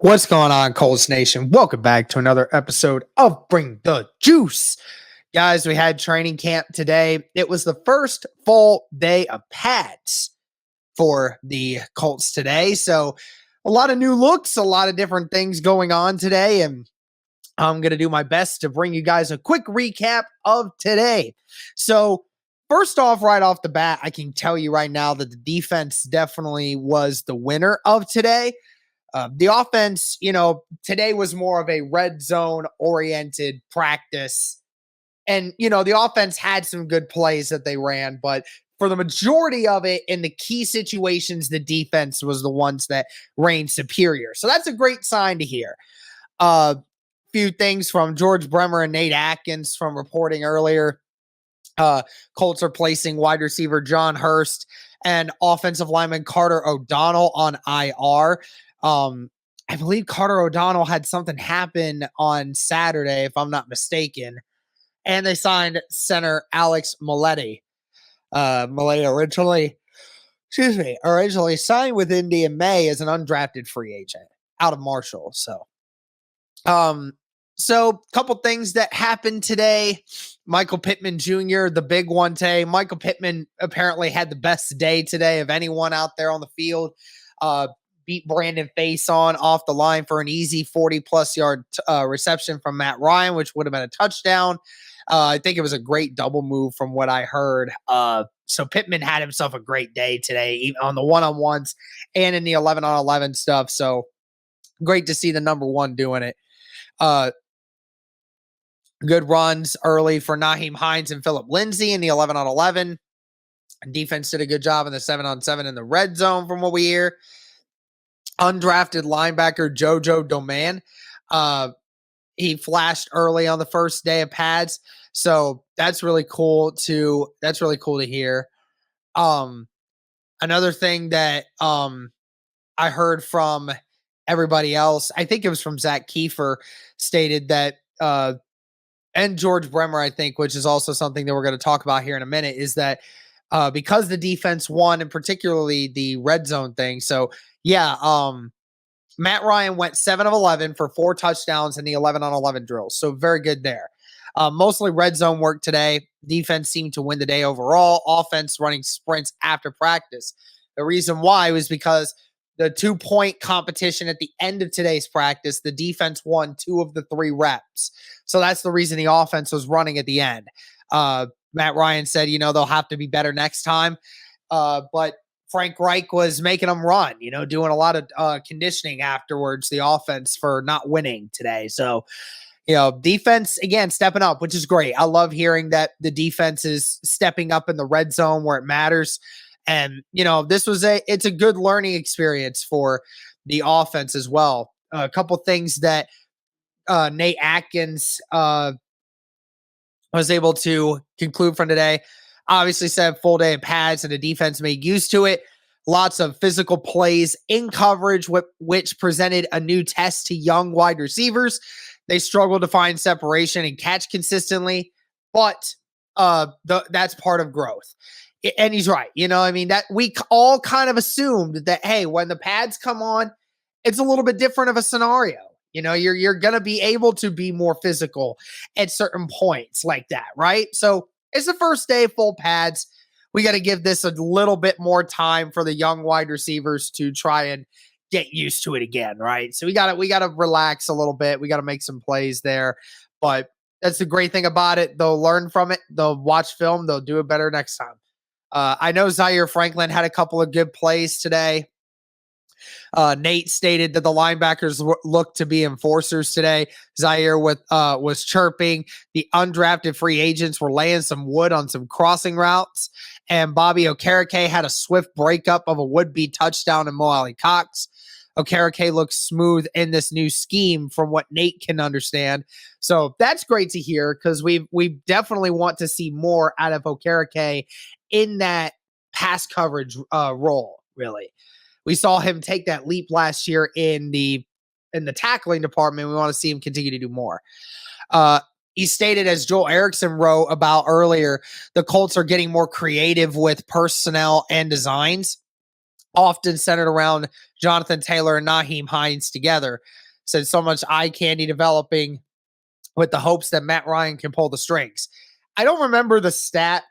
What's going on, Colts Nation? Welcome back to another episode of Bring the Juice. Guys, we had training camp today. It was the first full day of pads for the Colts today. So a lot of new looks, a lot of different things going on today. And I'm going to do my best to bring you guys a quick recap of today. So first off, right off the bat, I can tell you right now that the defense definitely was the winner of today. The offense, today was more of a red zone oriented practice. And, the offense had some good plays that they ran, but for the majority of it in the key situations, the defense was the ones that reigned superior. So that's a great sign to hear. Few things from George Bremer and Nate Atkins from reporting earlier. Colts are placing wide receiver John Hurst and offensive lineman Carter O'Donnell on IR. I believe Carter O'Donnell had something happen on Saturday, if I'm not mistaken. And they signed center Alex Moletti. Moletti originally signed with Indy in May as an undrafted free agent out of Marshall. So couple things that happened today. Michael Pittman Jr., the big one today. Michael Pittman apparently had the best day today of anyone out there on the field. Beat Brandon Faison off the line for an easy 40-plus yard reception from Matt Ryan, which would have been a touchdown. I think it was a great double move from what I heard. So Pittman had himself a great day today, even on the one-on-ones and in the 11-on-11 stuff. So great to see the number one doing it. Good runs early for Nyheim Hines and Phillip Lindsay in the 11-on-11. Defense did a good job in the 7-on-7 in the red zone from what we hear. Undrafted linebacker Jojo Doman. He flashed early on the first day of pads. So that's really cool to hear. Another thing that I heard from everybody else, I think it was from Zach Kiefer, stated that and George Bremer, I think, which is also something that we're going to talk about here in a minute, is that because the defense won, and particularly the red zone thing. So yeah, Matt Ryan went 7 of 11 for 4 touchdowns in the 11-on-11 drills. So very good there. Mostly red zone work today. Defense seemed to win the day overall. Offense running sprints after practice. The reason why was because the 2-point competition at the end of today's practice, the defense won 2 of the 3 reps. So that's the reason the offense was running at the end. Matt Ryan said, they'll have to be better next time. But Frank Reich was making them run, doing a lot of conditioning afterwards, the offense, for not winning today. So, defense, again, stepping up, which is great. I love hearing that the defense is stepping up in the red zone where it matters. And, it's a good learning experience for the offense as well. A couple things that Nate Atkins was able to conclude from today. Obviously said full day of pads and the defense made use to it. Lots of physical plays in coverage, which presented a new test to young wide receivers. They struggled to find separation and catch consistently, but that's part of growth. And he's right. That we all kind of assumed that, hey, when the pads come on, it's a little bit different of a scenario. You're going to be able to be more physical at certain points like that, right? So it's the first day of full pads. We got to give this a little bit more time for the young wide receivers to try and get used to it again, right? So we got to relax a little bit. We got to make some plays there. But that's the great thing about it. They'll learn from it. They'll watch film. They'll do it better next time. I know Zaire Franklin had a couple of good plays today. Nate stated that the linebackers looked to be enforcers today. Zaire was chirping. The undrafted free agents were laying some wood on some crossing routes. And Bobby Okereke had a swift breakup of a would-be touchdown in Alie-Cox. Okereke looks smooth in this new scheme from what Nate can understand. So that's great to hear because we definitely want to see more out of Okereke in that pass coverage role, really. We saw him take that leap last year in the tackling department. We want to see him continue to do more. He stated, as Joel Erickson wrote about earlier, the Colts are getting more creative with personnel and designs. often centered around Jonathan Taylor and Nyheim Hines together. Said so much eye candy developing with the hopes that Matt Ryan can pull the strings. I don't remember the stat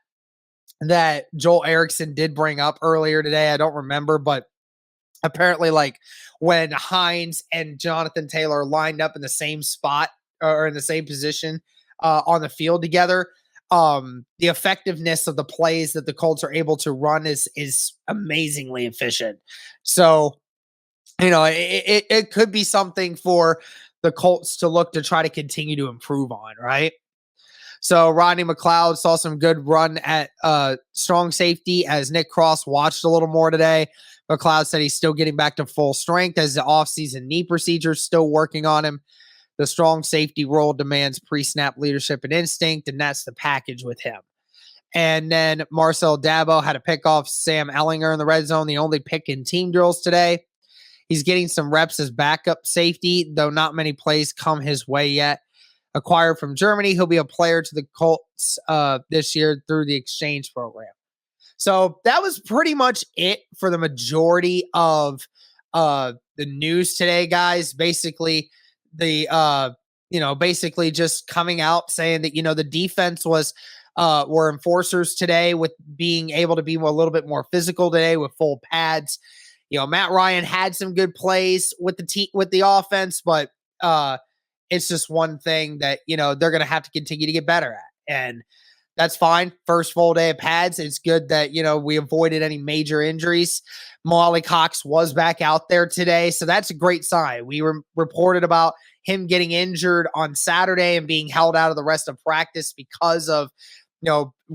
that Joel Erickson did bring up earlier today. I don't remember, but apparently, like when Hines and Jonathan Taylor lined up in the same spot or in the same position on the field together, the effectiveness of the plays that the Colts are able to run is amazingly efficient. So, it could be something for the Colts to look to try to continue to improve on, right? So Rodney McLeod saw some good run at strong safety as Nick Cross watched a little more today. McLeod said he's still getting back to full strength as the offseason knee procedure is still working on him. The strong safety role demands pre-snap leadership and instinct, and that's the package with him. And then Marcel Dabo had to pick off Sam Ellinger in the red zone, the only pick in team drills today. He's getting some reps as backup safety, though not many plays come his way yet. Acquired from Germany, he'll be a player to the Colts this year through the exchange program. So that was pretty much it for the majority of the news today, guys. Basically, basically just coming out saying that, the defense were enforcers today with being able to be a little bit more physical today with full pads. Matt Ryan had some good plays with the offense, but it's just one thing that, they're going to have to continue to get better at. And that's fine. First full day of pads. It's good that, we avoided any major injuries. Alie-Cox was back out there today. So that's a great sign. We reported about him getting injured on Saturday and being held out of the rest of practice because of,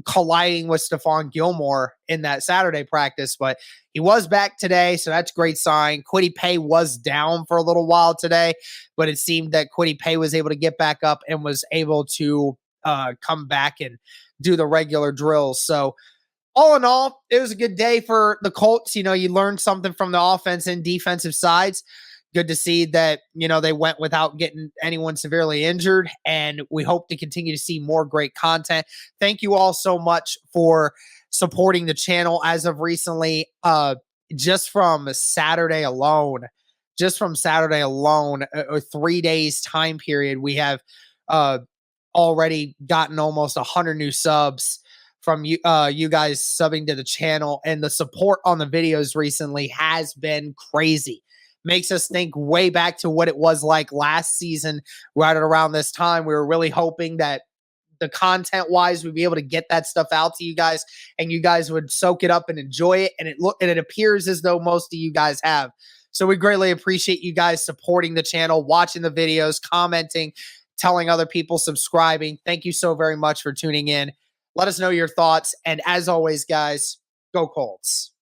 colliding with Stephon Gilmore in that Saturday practice. But he was back today, so that's a great sign. Kwity Paye was down for a little while today, but it seemed that Kwity Paye was able to get back up and was able to come back and do the regular drills. So all in all, it was a good day for the Colts. You learned something from the offense and defensive sides. Good to see that, they went without getting anyone severely injured, and we hope to continue to see more great content. Thank you all so much for supporting the channel as of recently. Just from Saturday alone, a 3 days time period, we have already gotten almost 100 new subs from you guys subbing to the channel, and the support on the videos recently has been crazy. Makes us think way back to what it was like last season, right around this time. We were really hoping that the content-wise, we'd be able to get that stuff out to you guys, and you guys would soak it up and enjoy it. And it appears as though most of you guys have. So we greatly appreciate you guys supporting the channel, watching the videos, commenting, telling other people, subscribing. Thank you so very much for tuning in. Let us know your thoughts. And as always, guys, go Colts.